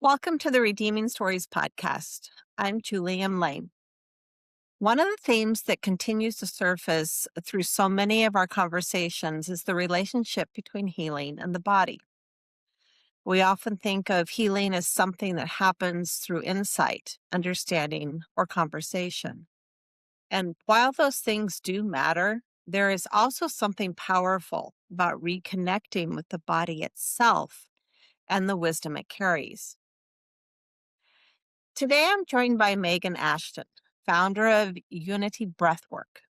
Welcome to the Redeeming Stories podcast. I'm Julie M. Lane. One of the themes that continues to surface through so many of our conversations is the relationship between healing and the body. We often think of healing as something that happens through insight, understanding, or conversation. And while those things do matter, there is also something powerful about reconnecting with the body itself and the wisdom it carries. Today, I'm joined by Megan Ashton, founder of Unity Breathwork,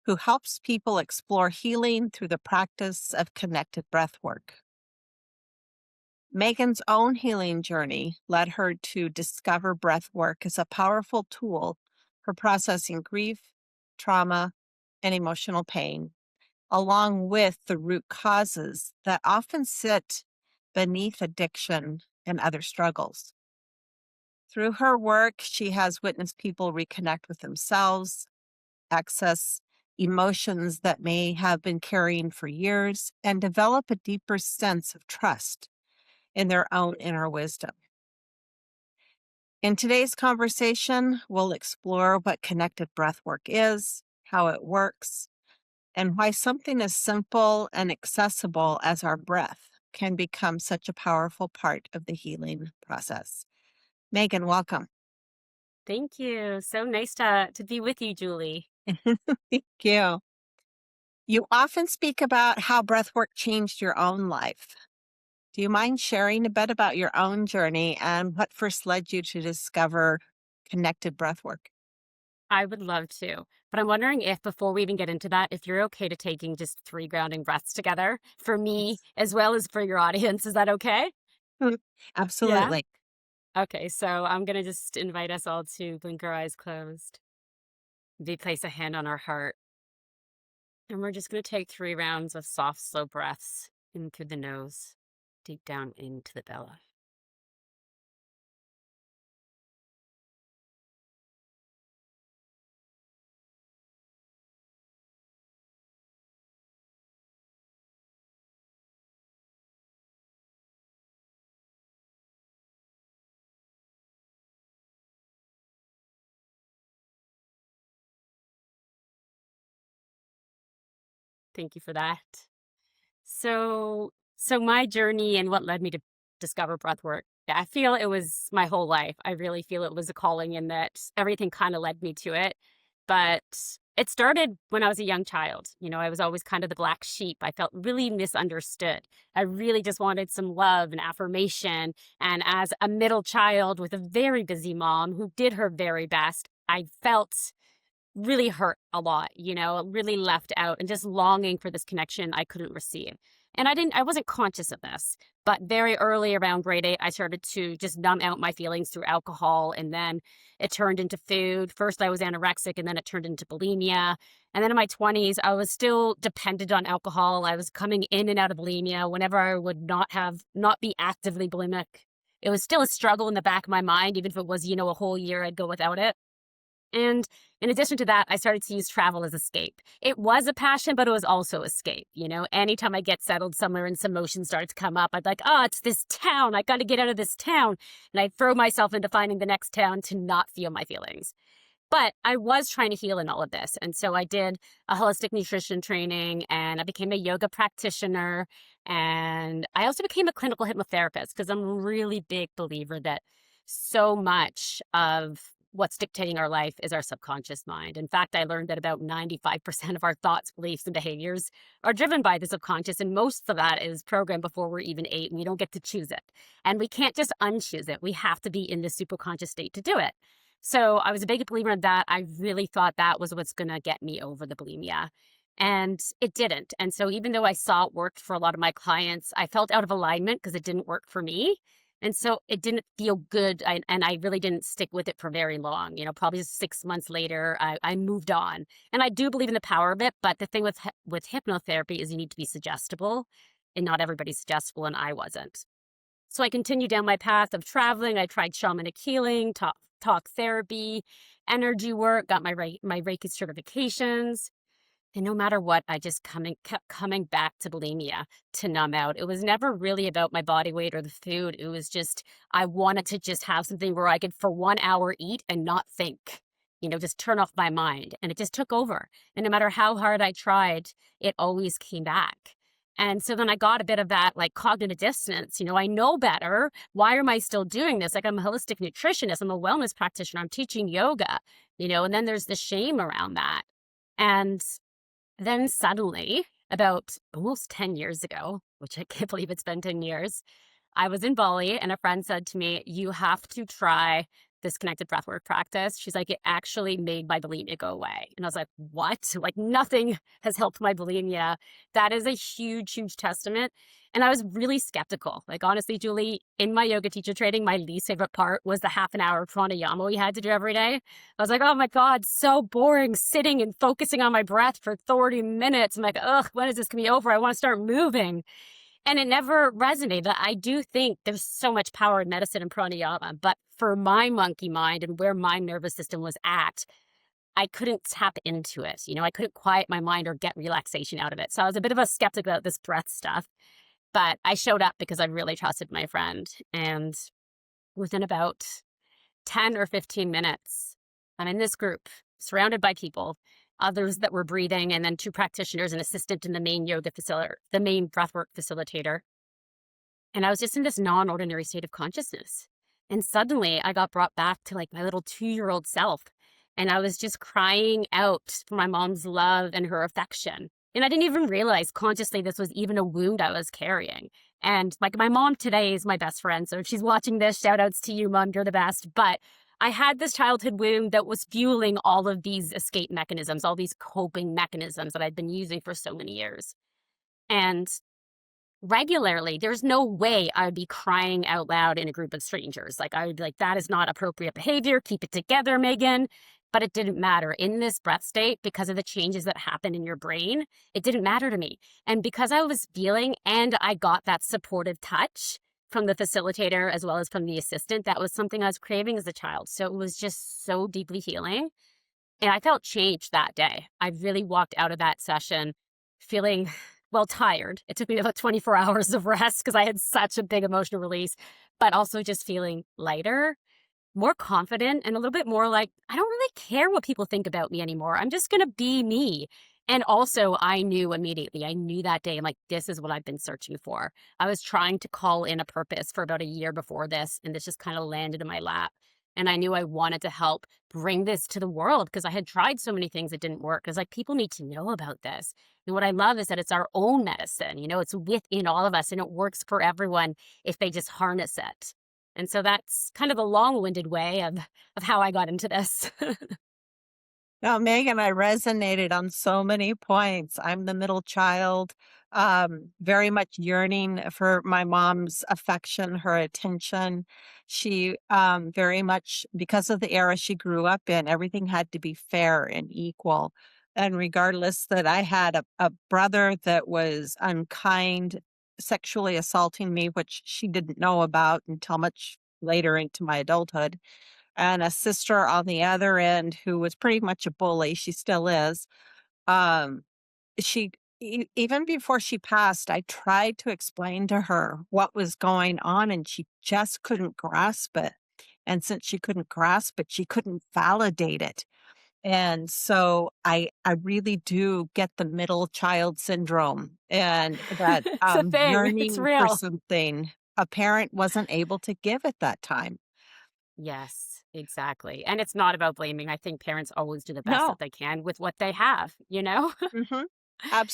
who helps people explore healing through the practice of connected breathwork. Megan's own healing journey led her to discover breathwork as a powerful tool for processing grief, trauma, and emotional pain, along with the root causes that often sit beneath addiction and other struggles. Through her work, she has witnessed people reconnect with themselves, access emotions that may have been carrying for years, and develop a deeper sense of trust in their own inner wisdom. In today's conversation, we'll explore what connected breathwork is, how it works, and why something as simple and accessible as our breath can become such a powerful part of the healing process. Megan, welcome. Thank you. So nice to be with you, Julie. Thank you. You often speak about how breathwork changed your own life. Do you mind sharing a bit about your own journey and what first led you to discover connected breathwork? I would love to. But I'm wondering if before we even get into that, if you're okay to taking just 3 grounding breaths together for me Yes. as well as for your audience. Is that okay? Mm, Yeah. absolutely. Okay, so I'm going to just invite us all to blink our eyes closed. We place a hand on our heart. And we're just going to take 3 rounds of soft, slow breaths in through the nose, deep down into the belly. Thank you for that. So my journey and what led me to discover breath work, I feel it was my whole life. I really feel it was a calling in that everything kind of led me to it. But it started when I was a young child. I was always kind of the black sheep. I felt really misunderstood. I really just wanted some love and affirmation. And as a middle child with a very busy mom who did her very best, I felt really hurt a lot, really left out and just longing for this connection I couldn't receive. And I wasn't conscious of this, but very early around grade 8, I started to just numb out my feelings through alcohol. And then it turned into food. First, I was anorexic and then it turned into bulimia. And then in my 20s, I was still dependent on alcohol. I was coming in and out of bulimia whenever I would not be actively bulimic. It was still a struggle in the back of my mind, even if it was, a whole year I'd go without it. And in addition to that, I started to use travel as escape. It was a passion, but it was also escape. Anytime I get settled somewhere and some emotion starts to come up, I'd like, oh, it's this town. I got to get out of this town. And I'd throw myself into finding the next town to not feel my feelings. But I was trying to heal in all of this. And so I did a holistic nutrition training and I became a yoga practitioner. And I also became a clinical hypnotherapist because I'm a really big believer that so much of what's dictating our life is our subconscious mind. In fact, I learned that about 95% of our thoughts, beliefs, and behaviors are driven by the subconscious. And most of that is programmed before we're even 8 and we don't get to choose it. And we can't just unchoose it. We have to be in the superconscious state to do it. So I was a big believer in that. I really thought that was what's going to get me over the bulimia. And it didn't. And so even though I saw it worked for a lot of my clients, I felt out of alignment because it didn't work for me. And so it didn't feel good. And I really didn't stick with it for very long. Probably 6 months later, I moved on. And I do believe in the power of it. But the thing with hypnotherapy is you need to be suggestible. And not everybody's suggestible, and I wasn't. So I continued down my path of traveling. I tried shamanic healing, talk therapy, energy work, got my Reiki certifications. And no matter what, I just kept coming back to bulimia to numb out. It was never really about my body weight or the food. It was just I wanted to just have something where I could for 1 hour eat and not think, just turn off my mind. And it just took over. And no matter how hard I tried, it always came back. And so then I got a bit of that like cognitive dissonance. I know better. Why am I still doing this? Like I'm a holistic nutritionist, I'm a wellness practitioner, I'm teaching yoga, and then there's the shame around that. And then suddenly, about almost 10 years ago, which I can't believe it's been 10 years, I was in Bali and a friend said to me, "You have to try this connected breathwork practice." She's like, "It actually made my bulimia go away." And I was like, "What?" Like, nothing has helped my bulimia. That is a huge, huge testament. And I was really skeptical. Like, honestly, Julie, in my yoga teacher training, my least favorite part was the half an hour pranayama we had to do every day. I was like, "Oh my God, so boring sitting and focusing on my breath for 30 minutes." I'm like, "Ugh, when is this going to be over? I want to start moving." And it never resonated. I do think there's so much power in medicine and pranayama, but for my monkey mind and where my nervous system was at, I couldn't tap into it. I couldn't quiet my mind or get relaxation out of it. So I was a bit of a skeptic about this breath stuff, but I showed up because I really trusted my friend. And within about 10 or 15 minutes, I'm in this group surrounded by people, others that were breathing, and then two practitioners, an assistant, and the main yoga facilitator, the main breathwork facilitator. And I was just in this non-ordinary state of consciousness. And suddenly I got brought back to like my little 2-year-old self. And I was just crying out for my mom's love and her affection. And I didn't even realize consciously this was even a wound I was carrying. And like my mom today is my best friend. So if she's watching this, shout outs to you, Mom, you're the best. But I had this childhood wound that was fueling all of these escape mechanisms, all these coping mechanisms that I'd been using for so many years. And regularly, there's no way I would be crying out loud in a group of strangers. Like I would be like, that is not appropriate behavior. Keep it together, Megan. But it didn't matter in this breath state because of the changes that happen in your brain. It didn't matter to me. And because I was feeling and I got that supportive touch from the facilitator as well as from the assistant, that was something I was craving as a child. So it was just so deeply healing. And I felt changed that day. I really walked out of that session feeling, well, tired. It took me about 24 hours of rest because I had such a big emotional release, but also just feeling lighter, more confident, and a little bit more like, I don't really care what people think about me anymore. I'm just going to be me. And also, I knew immediately, I knew that day, I'm like, this is what I've been searching for. I was trying to call in a purpose for about a year before this, and this just kind of landed in my lap. And I knew I wanted to help bring this to the world because I had tried so many things that didn't work. Because like people need to know about this. And what I love is that it's our own medicine. It's within all of us and it works for everyone if they just harness it. And so that's kind of a long-winded way of how I got into this. Now, Megan, I resonated on so many points. I'm the middle child, very much yearning for my mom's affection, her attention. She very much, because of the era she grew up in, everything had to be fair and equal. And regardless that I had a brother that was unkind, sexually assaulting me, which she didn't know about until much later into my adulthood, and a sister on the other end who was pretty much a bully. She still is. Um, she even before she passed, I tried to explain to her what was going on, and she just couldn't grasp it. And since she couldn't grasp it, she couldn't validate it. And so I really do get the middle child syndrome and that It's a thing. It's yearning for real. something a parent wasn't able to give at that time. Yes, exactly. And it's not about blaming. I think parents always do the best No. that they can with what they have? Mhm.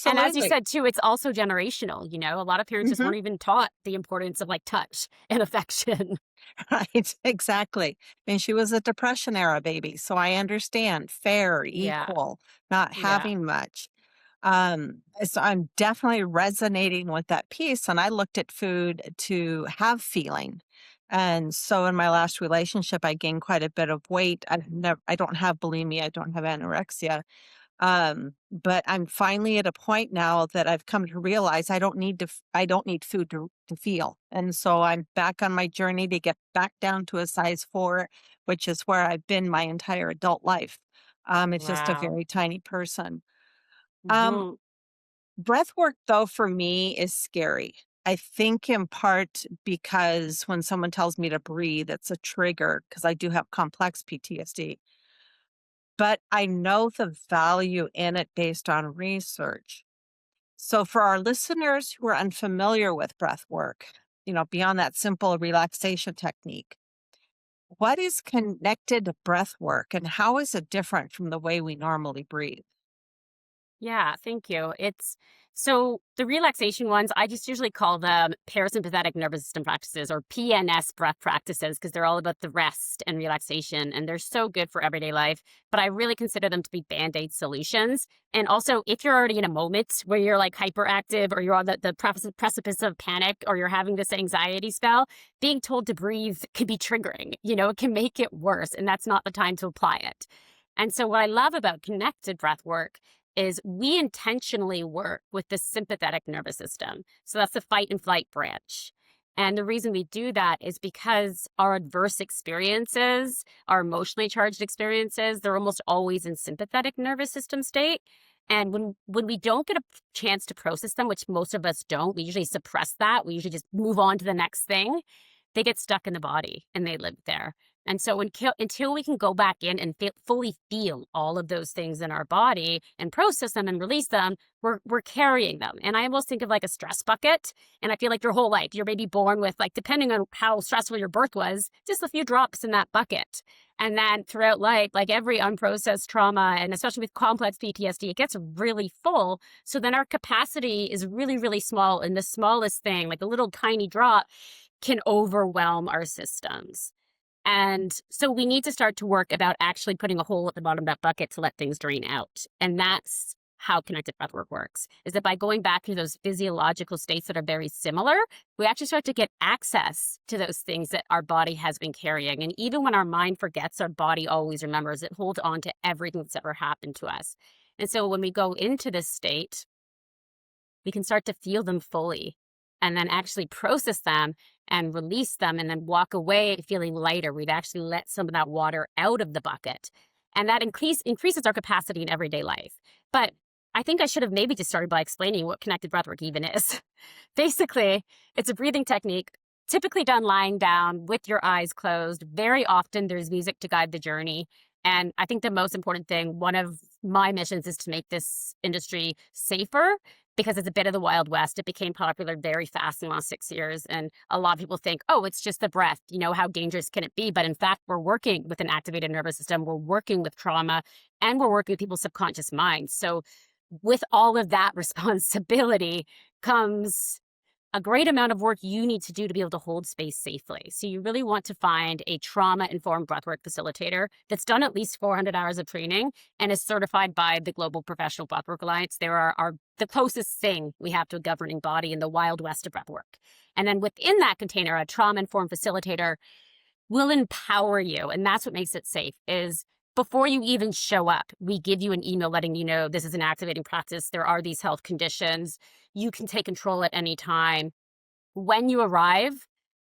And as you Absolutely. said too, it's also generational. A lot of parents just Mhm. weren't even taught the importance of like touch and affection. Right, exactly. And she was a depression era baby, so I understand fair, Yeah. equal, not Yeah. having much. So I'm definitely resonating with that piece, and I looked at food to have feeling. And so in my last relationship, I gained quite a bit of weight. I don't have bulimia, I don't have anorexia. But I'm finally at a point now that I've come to realize I don't need food to feel. And so I'm back on my journey to get back down to a size 4, which is where I've been my entire adult life. It's just a Wow. very tiny person. Um, Mhm. Breath work, though, for me is scary. I think in part because when someone tells me to breathe, it's a trigger because I do have complex PTSD. But I know the value in it based on research. So for our listeners who are unfamiliar with breath work, beyond that simple relaxation technique, what is connected breath work and how is it different from the way we normally breathe? Yeah, thank you. It's so the relaxation ones, I just usually call them parasympathetic nervous system practices or PNS breath practices because they're all about the rest and relaxation and they're so good for everyday life. But I really consider them to be band aid solutions. And also, if you're already in a moment where you're like hyperactive or you're on the precipice of panic or you're having this anxiety spell, being told to breathe can be triggering. It can make it worse. And that's not the time to apply it. And so, what I love about connected breath work is we intentionally work with the sympathetic nervous system. So that's the fight and flight branch. And the reason we do that is because our adverse experiences, our emotionally charged experiences, they're almost always in sympathetic nervous system state. And when we don't get a chance to process them, which most of us don't, we usually suppress that. We usually just move on to the next thing. They get stuck in the body and they live there. And so until we can go back in and fully feel all of those things in our body and process them and release them, we're carrying them. And I almost think of like a stress bucket. And I feel like your whole life, you're maybe born with like, depending on how stressful your birth was, just a few drops in that bucket. And then throughout life, like every unprocessed trauma, and especially with complex PTSD, it gets really full. So then our capacity is really, really small. And the smallest thing, like a little tiny drop, can overwhelm our systems. And so we need to start to work about actually putting a hole at the bottom of that bucket to let things drain out. And that's how connected breathwork works, is that by going back to those physiological states that are very similar, we actually start to get access to those things that our body has been carrying. And even when our mind forgets, our body always remembers. It holds on to everything that's ever happened to us. And so when we go into this state, we can start to feel them fully and then actually process them and release them and then walk away feeling lighter. We've actually let some of that water out of the bucket. And that increases our capacity in everyday life. But I think I should have maybe just started by explaining what connected breathwork even is. Basically, it's a breathing technique typically done lying down with your eyes closed. Very often there's music to guide the journey. And I think the most important thing, one of my missions is to make this industry safer because it's a bit of the Wild West. It became popular very fast in the last 6 years. And a lot of people think, oh, it's just the breath. How dangerous can it be? But in fact, we're working with an activated nervous system. We're working with trauma and we're working with people's subconscious minds. So with all of that responsibility comes a great amount of work you need to do to be able to hold space safely. So you really want to find a trauma-informed breathwork facilitator that's done at least 400 hours of training and is certified by the Global Professional Breathwork Alliance. They are the closest thing we have to a governing body in the Wild West of breathwork. And then within that container, a trauma-informed facilitator will empower you. And that's what makes it safe is before you even show up, we give you an email letting you know this is an activating practice. There are these health conditions. You can take control at any time. When you arrive,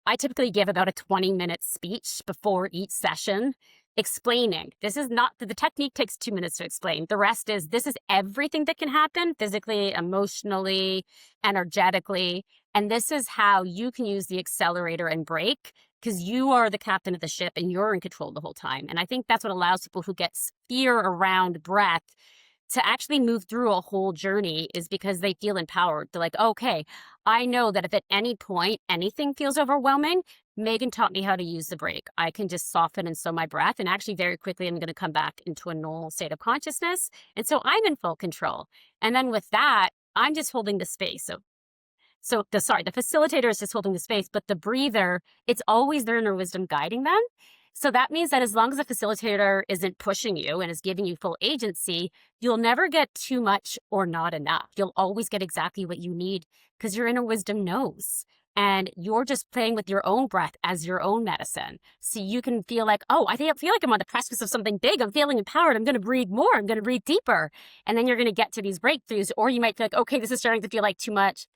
I typically give about a 20-minute speech before each session explaining. This is not, the technique takes 2 minutes to explain. The rest is, this is everything that can happen physically, emotionally, energetically. And this is how you can use the accelerator and brake because you are the captain of the ship and you're in control the whole time. And I think that's what allows people who get fear around breath to actually move through a whole journey is because they feel empowered. They're like, okay, I know that if at any point anything feels overwhelming, Megan taught me how to use the brake. I can just soften and slow my breath. And actually very quickly, I'm going to come back into a normal state of consciousness. And so I'm in full control. And then with that, I'm just holding the space. The facilitator is just holding the space, but the breather, it's always their inner wisdom guiding them. So that means that as long as the facilitator isn't pushing you and is giving you full agency, you'll never get too much or not enough. You'll always get exactly what you need because your inner wisdom knows. And you're just playing with your own breath as your own medicine. So you can feel like, oh, I feel like I'm on the precipice of something big. I'm feeling empowered. I'm going to breathe more. I'm going to breathe deeper. And then you're going to get to these breakthroughs. Or you might feel like, okay, this is starting to feel like too much.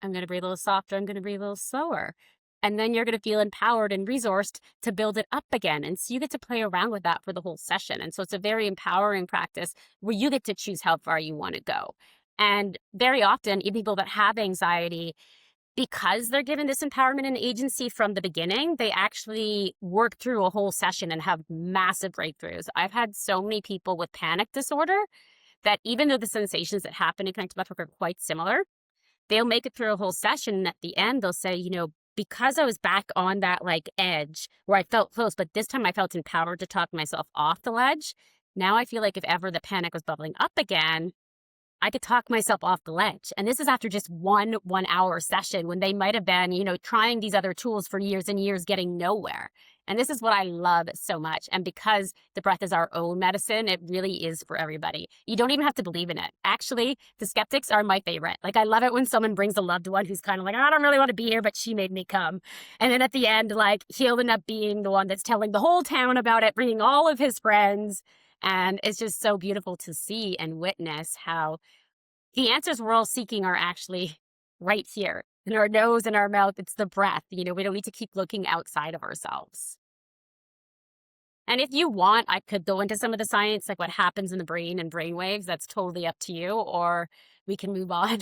I'm going to breathe a little softer. I'm going to breathe a little slower. And then you're going to feel empowered and resourced to build it up again. And so you get to play around with that for the whole session. And so it's a very empowering practice where you get to choose how far you want to go. And very often, even people that have anxiety, because they're given this empowerment and agency from the beginning, they actually work through a whole session and have massive breakthroughs. I've had so many people with panic disorder that even though the sensations that happen in connected breathwork are quite similar, they'll make it through a whole session. And at the end, they'll say, because I was back on that like edge where I felt close, but this time I felt empowered to talk myself off the ledge. Now I feel like if ever the panic was bubbling up again, I could talk myself off the ledge. And this is after just one 1-hour session when they might have been, trying these other tools for years and years, getting nowhere. And this is what I love so much. And because the breath is our own medicine, it really is for everybody. You don't even have to believe in it. Actually, the skeptics are my favorite. Like, I love it when someone brings a loved one who's kind of like, I don't really want to be here, but she made me come. And then at the end, like, he'll end up being the one that's telling the whole town about it, bringing all of his friends. And it's just so beautiful to see and witness how the answers we're all seeking are actually right here in our nose and our mouth. It's the breath. We don't need to keep looking outside of ourselves. And if you want, I could go into some of the science, like what happens in the brain and brain waves. That's totally up to you, or we can move on.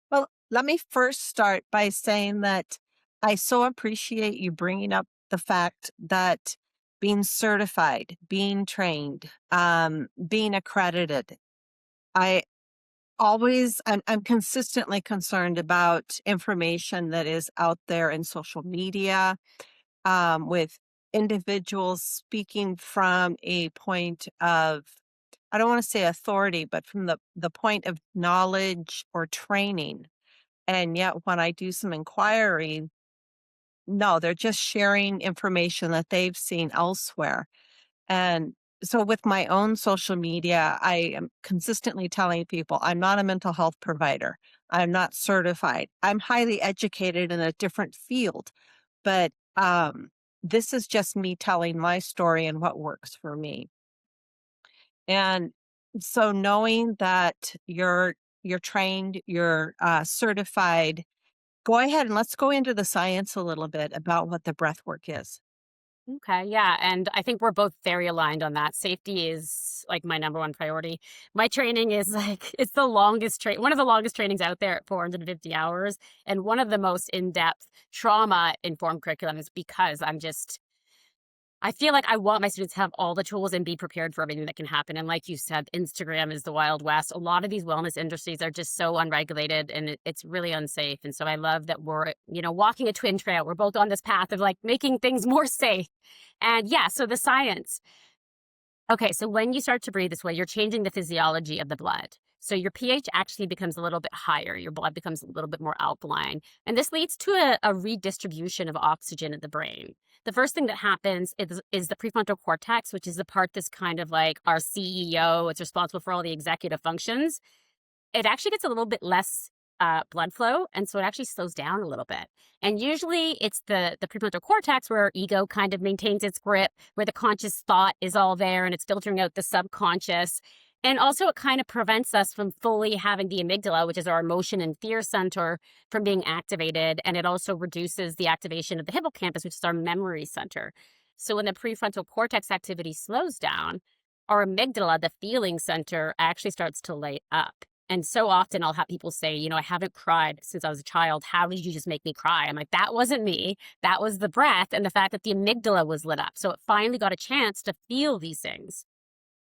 Well, let me first start by saying that I so appreciate you bringing up the fact that being certified, being trained, being accredited. I'm consistently concerned about information that is out there in social media, with individuals speaking from a point of, I don't want to say authority, but from the point of knowledge or training. And yet when I do some inquiry, no, they're just sharing information that they've seen elsewhere. And so with my own social media, I am consistently telling people I'm not a mental health provider. I'm not certified. I'm highly educated in a different field, but this is just me telling my story and what works for me. And so knowing that you're trained, you're certified, go ahead and let's go into the science a little bit about what the breath work is. Okay, yeah, and I think we're both very aligned on that. Safety is like my number one priority. My training is like it's the longest one of the longest trainings out there at 450 hours, and one of the most in-depth trauma informed curriculums because I feel like I want my students to have all the tools and be prepared for everything that can happen. And like you said, Instagram is the Wild West. A lot of these wellness industries are just so unregulated and it's really unsafe. And so I love that we're, walking a twin trail. We're both on this path of like making things more safe. And yeah, so the science. Okay, so when you start to breathe this way, you're changing the physiology of the blood. So your pH actually becomes a little bit higher. Your blood becomes a little bit more alkaline. And this leads to a redistribution of oxygen in the brain. The first thing that happens is the prefrontal cortex, which is the part that's kind of like our CEO. It's responsible for all the executive functions. It actually gets a little bit less blood flow, and so it actually slows down a little bit. And usually it's the prefrontal cortex where our ego kind of maintains its grip, where the conscious thought is all there and it's filtering out the subconscious. And also it kind of prevents us from fully having the amygdala, which is our emotion and fear center, from being activated. And it also reduces the activation of the hippocampus, which is our memory center. So when the prefrontal cortex activity slows down, our amygdala, the feeling center, actually starts to light up. And so often I'll have people say, I haven't cried since I was a child. How did you just make me cry? I'm like, that wasn't me. That was the breath and the fact that the amygdala was lit up. So it finally got a chance to feel these things.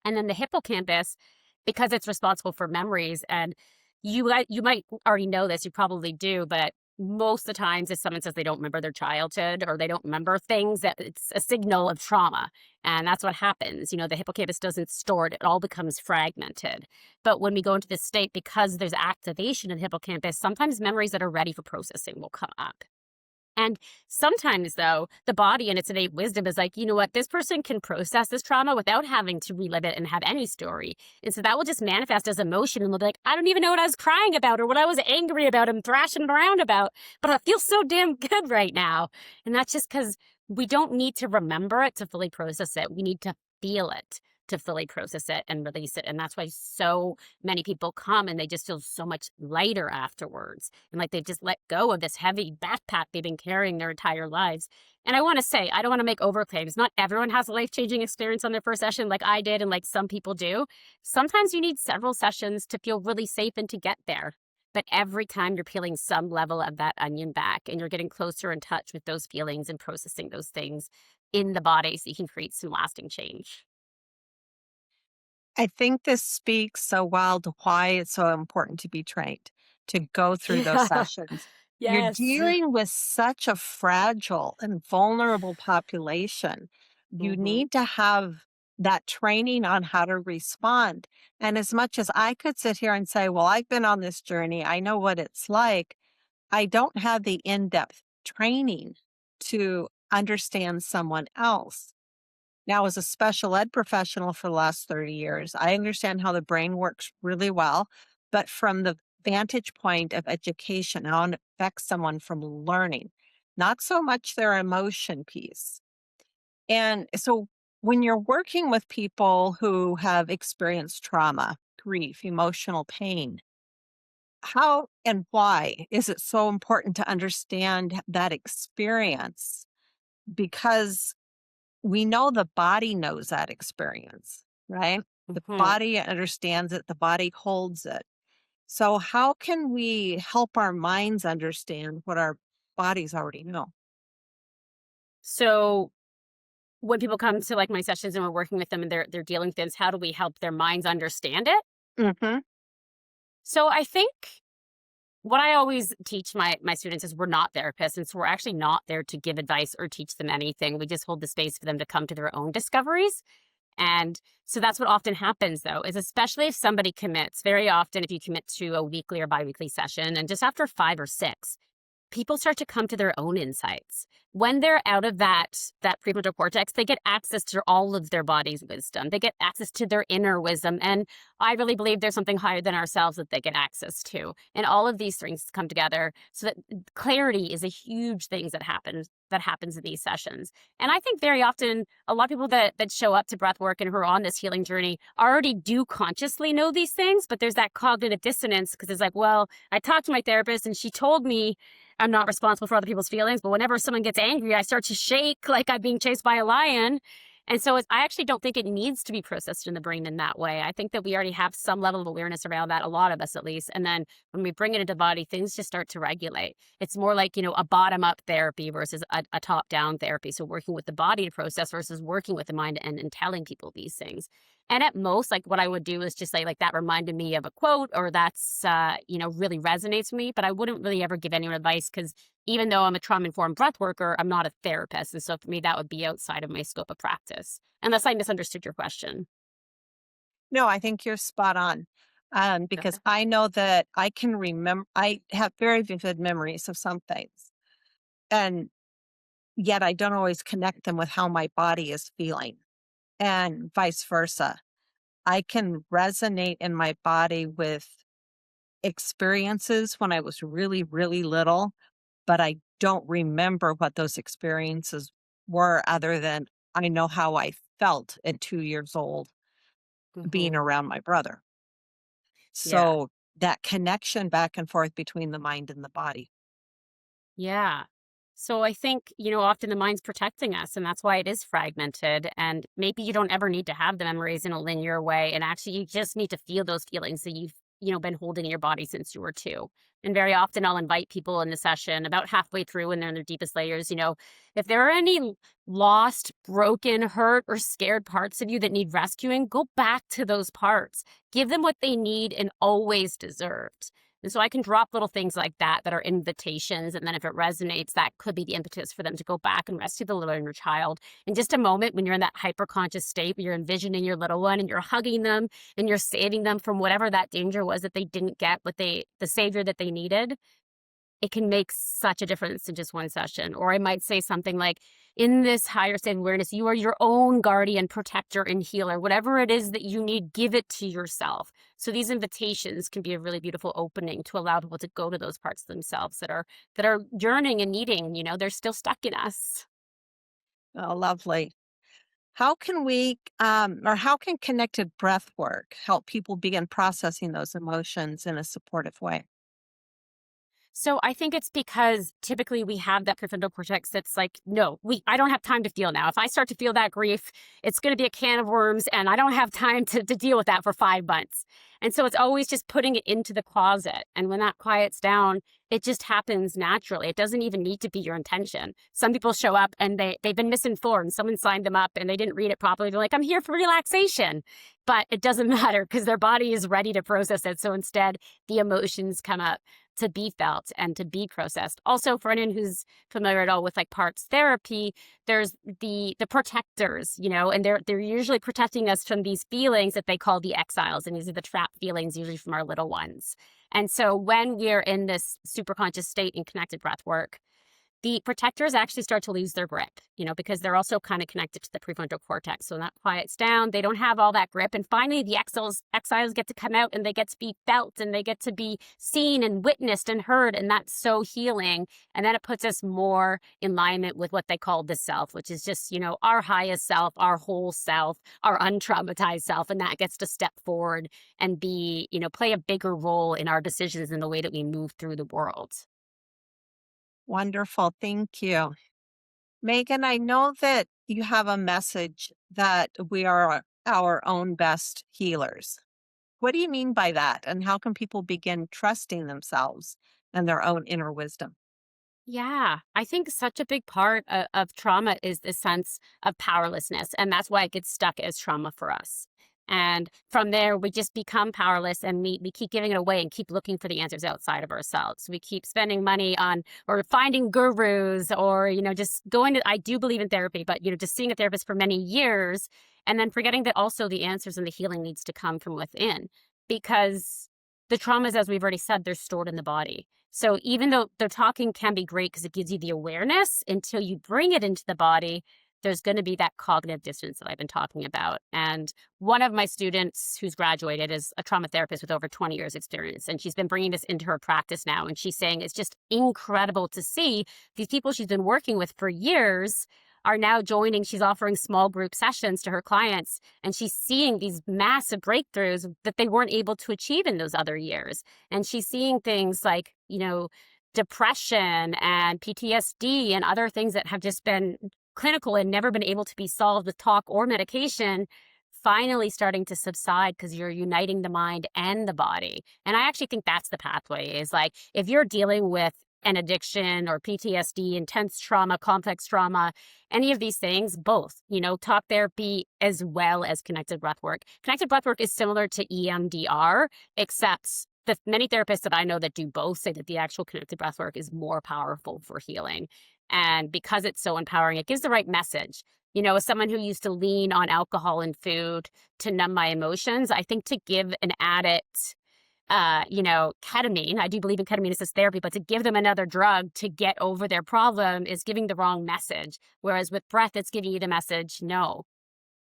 And then the hippocampus, because it's responsible for memories, and you might already know this, you probably do, but most of the times if someone says they don't remember their childhood or they don't remember things, that it's a signal of trauma. And that's what happens. The hippocampus doesn't store it. It all becomes fragmented. But when we go into this state, because there's activation in the hippocampus, sometimes memories that are ready for processing will come up. And sometimes, though, the body in its innate wisdom is like, you know what, this person can process this trauma without having to relive it and have any story. And so that will just manifest as emotion. And they'll be like, I don't even know what I was crying about or what I was angry about and thrashing around about, but I feel so damn good right now. And that's just because we don't need to remember it to fully process it. We need to feel it. to fully process it and release it. And that's why so many people come and they just feel so much lighter afterwards. And like they just let go of this heavy backpack they've been carrying their entire lives. And I want to say, I don't want to make overclaims. Not everyone has a life changing experience on their first session like I did and like some people do. Sometimes you need several sessions to feel really safe and to get there. But every time you're peeling some level of that onion back and you're getting closer in touch with those feelings and processing those things in the body so you can create some lasting change. I think this speaks so well to why it's so important to be trained, to go through those Yeah. sessions. You're Yes. dealing with such a fragile and vulnerable population. You Mhm. need to have that training on how to respond. And as much as I could sit here and say, well, I've been on this journey, I know what it's like, I don't have the in depth training to understand someone else. Now, as a special ed professional for the last 30 years, I understand how the brain works really well. But from the vantage point of education, how it affects someone from learning, not so much their emotion piece. And so when you're working with people who have experienced trauma, grief, emotional pain, how and why is it so important to understand that experience? Because we know the body knows that experience, right? The Mhm. body understands it, the body holds it. So, how can we help our minds understand what our bodies already know? So when people come to like my sessions and we're working with them and they're dealing with things, how do we help their minds understand it? Hmm. So I think what I always teach my students is we're not therapists, and so we're actually not there to give advice or teach them anything. We just hold the space for them to come to their own discoveries. And so that's what often happens though, is especially if somebody commits, very often if you commit to a weekly or biweekly session, and just after 5 or 6, people start to come to their own insights. When they're out of that prefrontal cortex, they get access to all of their body's wisdom. They get access to their inner wisdom. And I really believe there's something higher than ourselves that they get access to. And all of these things come together so that clarity is a huge thing that happens in these sessions. And I think very often a lot of people that show up to breath work and who are on this healing journey already do consciously know these things, but there's that cognitive dissonance because it's like, well, I talked to my therapist and she told me I'm not responsible for other people's feelings, but whenever someone gets angry, I start to shake like I'm being chased by a lion. And so I actually don't think it needs to be processed in the brain in that way. I think that we already have some level of awareness around that, a lot of us at least. And then when we bring it into body, things just start to regulate. It's more like, a bottom up therapy versus a top down therapy. So working with the body to process versus working with the mind and telling people these things. And at most, like what I would do is just say, like, that reminded me of a quote, or that's, really resonates with me. But I wouldn't really ever give anyone advice because even though I'm a trauma informed breath worker, I'm not a therapist. And so for me, that would be outside of my scope of practice, unless I misunderstood your question. No, I think you're spot on. Because Okay. I know that I can remember, I have very vivid memories of some things, and yet I don't always connect them with how my body is feeling, and vice versa. I can resonate in my body with experiences when I was really, really little, but I don't remember what those experiences were other than I know how I felt at 2 years old being Hmm. around my brother. Yeah. So that connection back and forth between the mind and the body. Yeah. So I think, often the mind's protecting us, and that's why it is fragmented. And maybe you don't ever need to have the memories in a linear way. And actually, you just need to feel those feelings that you've, been holding in your body since you were 2. And very often I'll invite people in the session about halfway through when they're in their deepest layers, if there are any lost, broken, hurt, or scared parts of you that need rescuing, go back to those parts. Give them what they need and always deserved. And so I can drop little things like that are invitations. And then if it resonates, that could be the impetus for them to go back and rescue the little inner child. In just a moment, when you're in that hyper conscious state, where you're envisioning your little one and you're hugging them and you're saving them from whatever that danger was that they didn't get, the savior that they needed, it can make such a difference in just one session. Or I might say something like, in this higher state of awareness, you are your own guardian, protector, and healer. Whatever it is that you need, give it to yourself. So these invitations can be a really beautiful opening to allow people to go to those parts of themselves that are yearning and needing, they're still stuck in us. Oh, lovely. How can we, or how can connected breath work help people begin processing those emotions in a supportive way? So I think it's because typically we have that prefrontal cortex that's like, no, I don't have time to feel now. If I start to feel that grief, it's going to be a can of worms and I don't have time to deal with that for 5 months. And so it's always just putting it into the closet. And when that quiets down, it just happens naturally. It doesn't even need to be your intention. Some people show up and they've been misinformed. Someone signed them up and they didn't read it properly. They're like, I'm here for relaxation. But it doesn't matter because their body is ready to process it. So instead, the emotions come up to be felt and to be processed. Also, for anyone who's familiar at all with like parts therapy, there's the protectors, and they're usually protecting us from these feelings that they call the exiles, and these are the trapped feelings usually from our little ones. And so when we're in this super conscious state in connected breath work, the protectors actually start to lose their grip, because they're also kind of connected to the prefrontal cortex. So when that quiets down, they don't have all that grip. And finally, the exiles get to come out and they get to be felt and they get to be seen and witnessed and heard. And that's so healing. And then it puts us more in alignment with what they call the self, which is just, our highest self, our whole self, our untraumatized self. And that gets to step forward and be, play a bigger role in our decisions in the way that we move through the world. Wonderful. Thank you. Megan, I know that you have a message that we are our own best healers. What do you mean by that? And how can people begin trusting themselves and their own inner wisdom? Yeah, I think such a big part of trauma is the sense of powerlessness. And that's why it gets stuck as trauma for us. And from there, we just become powerless and we keep giving it away and keep looking for the answers outside of ourselves. We keep spending money on or finding gurus or, just going to, I do believe in therapy, but, just seeing a therapist for many years and then forgetting that also the answers and the healing needs to come from within because the traumas, as we've already said, they're stored in the body. So even though the talking can be great because it gives you the awareness, until you bring it into the body, there's going to be that cognitive dissonance that I've been talking about. And one of my students who's graduated is a trauma therapist with over 20 years experience. And she's been bringing this into her practice now. And she's saying it's just incredible to see these people she's been working with for years are now joining. She's offering small group sessions to her clients, and she's seeing these massive breakthroughs that they weren't able to achieve in those other years. And she's seeing things like, depression and PTSD and other things that have just been clinical and never been able to be solved with talk or medication finally starting to subside because you're uniting the mind and the body. And I actually think that's the pathway is like if you're dealing with an addiction or PTSD, intense trauma, complex trauma, any of these things, both, talk therapy as well as connected breathwork. Connected breathwork is similar to EMDR, except the many therapists that I know that do both say that the actual connected breathwork is more powerful for healing. And because it's so empowering, it gives the right message. As someone who used to lean on alcohol and food to numb my emotions, I think to give an addict ketamine. I do believe in ketamine assisted therapy, but to give them another drug to get over their problem is giving the wrong message. Whereas with breath, it's giving you the message, no,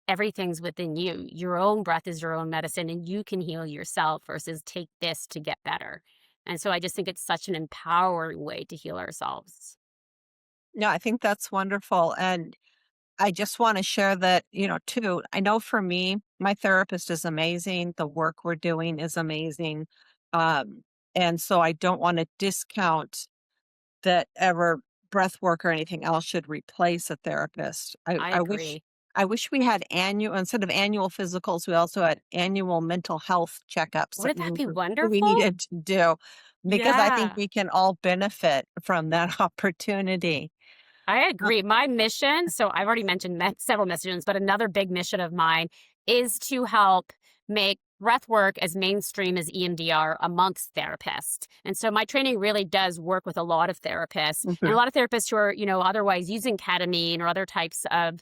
everything's within you. Your own breath is your own medicine and you can heal yourself versus take this to get better. And so I just think it's such an empowering way to heal ourselves. No, I think that's wonderful. And I just want to share that, too. I know for me, my therapist is amazing. The work we're doing is amazing. Um, and so I don't want to discount that ever breath work or anything else should replace a therapist. I agree. I wish we had annual instead of annual physicals, we also had annual mental health checkups that Wouldn't that be we wonderful? needed to do because I think Yeah. we can all benefit from that opportunity. I Uh, agree. My mission, so I've already mentioned several missions, but another big mission of mine is to help make breath work as mainstream as EMDR amongst therapists. And so my training really does work with a lot of therapists and a mhm, lot of therapists who are, otherwise using ketamine or other types of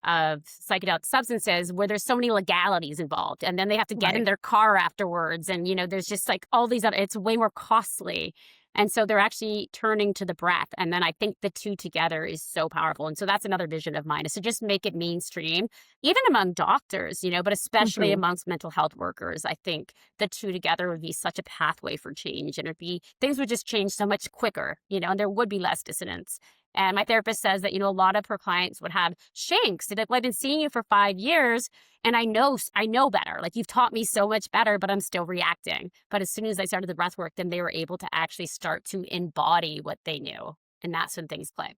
psychedelic substances where there's so many legalities involved and then they have to get in right. their car afterwards and there's just like all these other it's way more costly and so they're actually turning to the breath and then I think the two together is so powerful and so that's another vision of mine is to just make it mainstream even among doctors but especially Mhm. amongst mental health workers. I think the two together would be such a pathway for change and it'd be things would just change so much quicker and there would be less dissonance And my therapist says that, a lot of her clients would have shanks. They're like, well, I've been seeing you for 5 years and I know better. Like you've taught me so much better, but I'm still reacting. But as soon as I started the breath work, then they were able to actually start to embody what they knew. And that's when things click.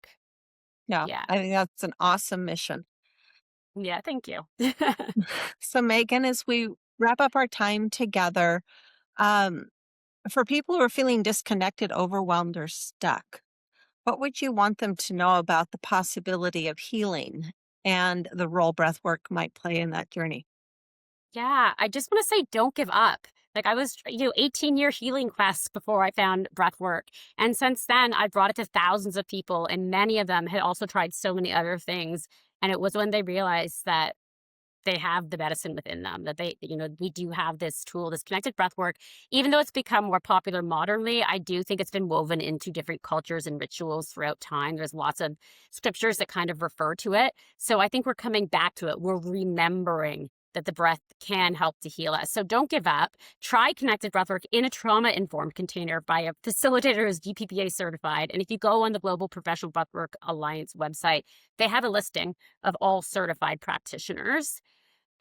Yeah, Yeah. I think that's an awesome mission. Yeah. Thank you. So, Megan, as we wrap up our time together, um, for people who are feeling disconnected, overwhelmed, or stuck, what would you want them to know about the possibility of healing and the role breath work might play in that journey? Yeah, I just want to say don't give up. Like I was, 18-year healing quest before I found breath work. And since then, I brought it to thousands of people, and many of them had also tried so many other things. And it was when they realized that they have the medicine within them, that we do have this tool, this connected breath work. Even though it's become more popular modernly, I do think it's been woven into different cultures and rituals throughout time. There's lots of scriptures that kind of refer to it. So I think we're coming back to it. We're remembering that the breath can help to heal us. So don't give up. Try connected breathwork in a trauma-informed container by a facilitator who's GPPA certified. And if you go on the Global Professional Breathwork Alliance website, they have a listing of all certified practitioners.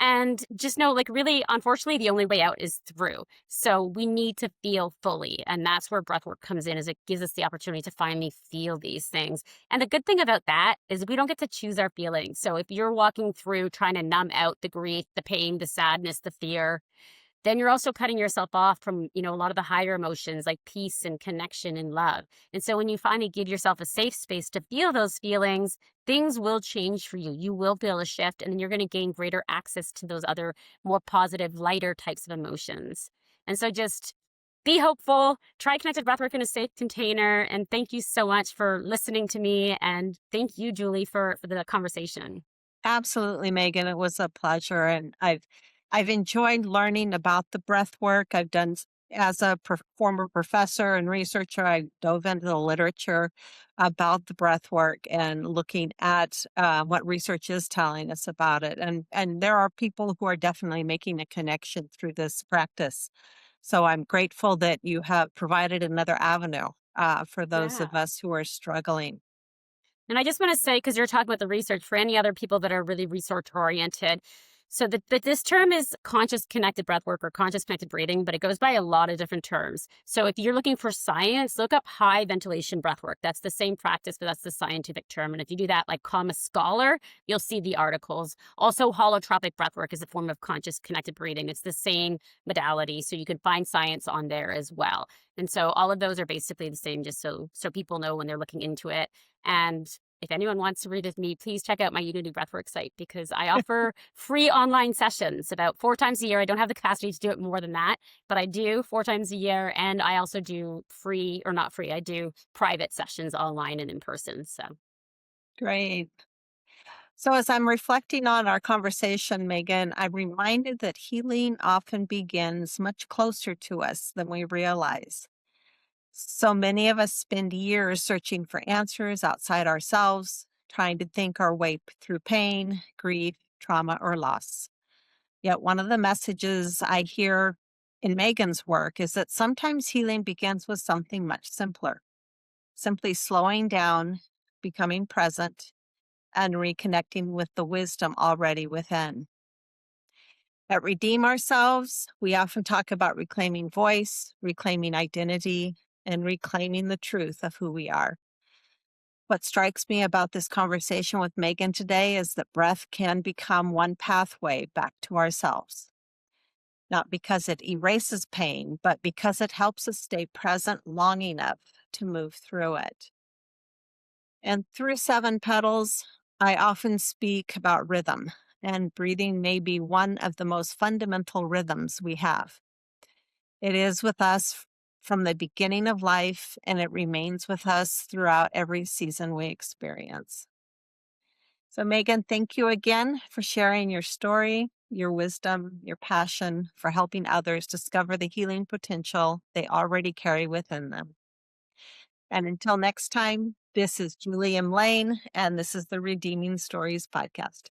And just know, like, really, unfortunately, the only way out is through. So we need to feel fully. And that's where breathwork comes in, is it gives us the opportunity to finally feel these things. And the good thing about that is we don't get to choose our feelings. So if you're walking through trying to numb out the grief, the pain, the sadness, the fear, then you're also cutting yourself off from, a lot of the higher emotions like peace and connection and love. And so when you finally give yourself a safe space to feel those feelings, things will change for you. You will feel a shift, and then you're going to gain greater access to those other more positive, lighter types of emotions. And so just be hopeful, try connected breathwork in a safe container. And thank you so much for listening to me. And thank you, Julie, for the conversation. Absolutely, Megan. It was a pleasure, and I've enjoyed learning about the breath work. I've done as a former professor and researcher. I dove into the literature about the breath work and looking at what research is telling us about it. And there are people who are definitely making a connection through this practice. So I'm grateful that you have provided another avenue for those of Yeah. us who are struggling. And I just want to say, because you're talking about the research, for any other people that are really research oriented, so that this term is conscious connected breath work or conscious connected breathing, but it goes by a lot of different terms. So if you're looking for science, look up high ventilation breath work. That's the same practice, but that's the scientific term. And if you do that, like comma scholar, you'll see the articles. Also, holotropic breath work is a form of conscious connected breathing. It's the same modality, so you can find science on there as well. And so all of those are basically the same, just so people know when they're looking into it. And if anyone wants to read with me, please check out my Unity Breathwork site, because I offer free online sessions about 4 times a year. I don't have the capacity to do it more than that, but I do 4 times a year. And I also do free, or not free, I do private sessions online and in person. So Great. So, as I'm reflecting on our conversation, Megan, I'm reminded that healing often begins much closer to us than we realize. So many of us spend years searching for answers outside ourselves, trying to think our way through pain, grief, trauma, or loss. Yet, one of the messages I hear in Megan's work is that sometimes healing begins with something much simpler, simply slowing down, becoming present, and reconnecting with the wisdom already within. At Redeem Ourselves, we often talk about reclaiming voice, reclaiming identity, and reclaiming the truth of who we are. What strikes me about this conversation with Megan today is that breath can become one pathway back to ourselves, not because it erases pain, but because it helps us stay present long enough to move through it. And through Seven Petals, I often speak about rhythm, and breathing may be one of the most fundamental rhythms we have. It is with us from the beginning of life, and it remains with us throughout every season we experience. So, Megan, thank you again for sharing your story, your wisdom, your passion for helping others discover the healing potential they already carry within them. And until next time, this is Julie M. Lane, and this is the Redeeming Stories podcast.